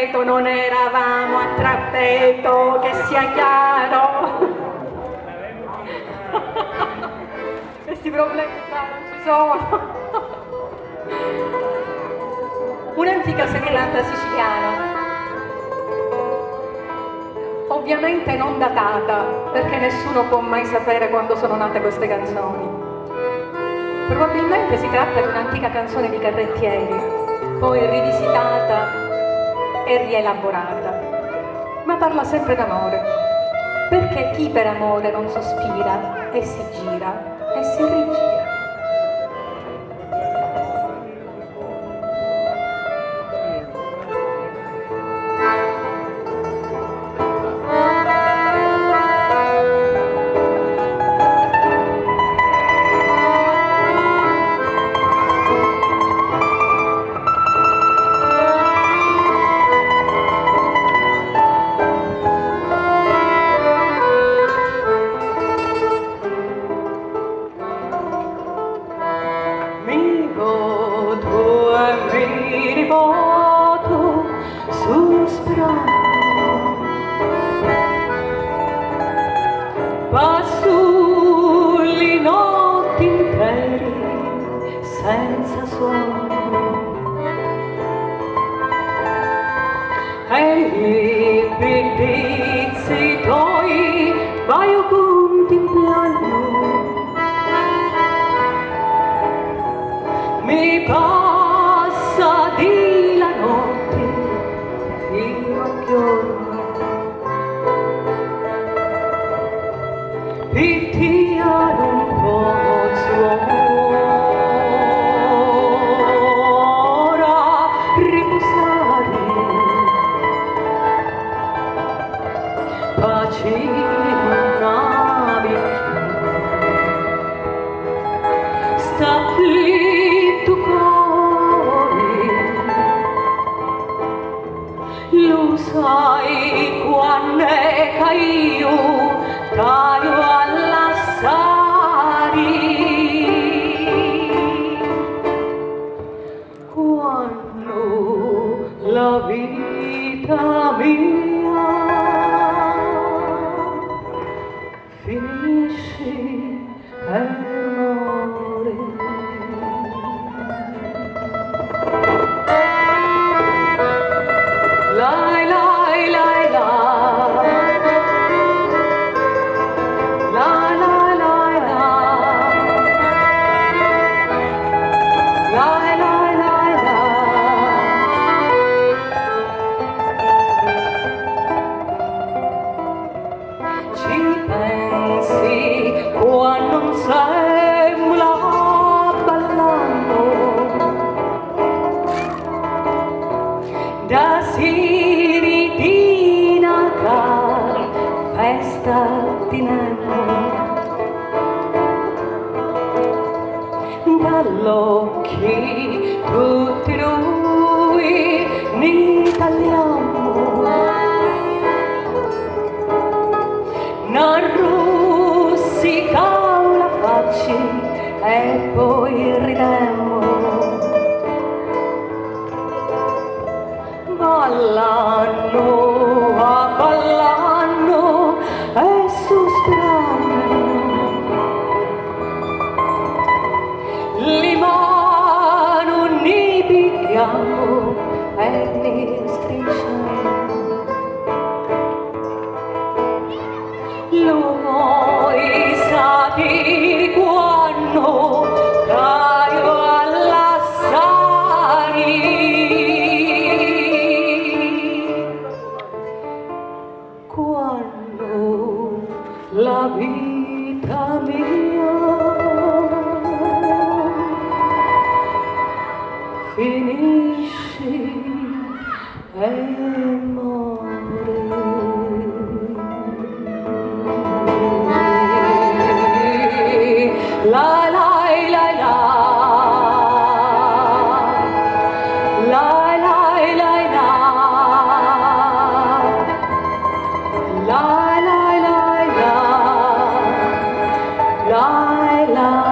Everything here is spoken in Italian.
ripeto, non eravamo a trappeto, che sia chiaro. Questi problemi qua non ci sono. Un'antica serenata siciliana, ovviamente non datata, perché nessuno può mai sapere quando sono nate queste canzoni. Probabilmente si tratta di un'antica canzone di Carrettieri, poi rivisitata e rielaborata, ma parla sempre d'amore, perché chi per amore non sospira e si gira e si rigira. Passo le notti intere senza sonno e le bellezze tuoi vai contemplando, mi passa di la notte fino al giorno. Picchia non posso ora riposare, pace navi, sta lì tu cuore, lo sai quando è che io caio all'assari, quando la vita mia finisce per amore. Lai lai lai lai. Ci pensi quando non sembra ballando da Siritina car festa tinendo dall'occhi tutti noi ne tagliamo. Narrussica la faccia e poi ridemmo, ballando a ballando e sospirando, le mani ne picchiamo e ne strisciamo. Lo vuoi sapere quando caio all'assari, quando la vita mia finisce e muore. La la la la la la la la la la la la la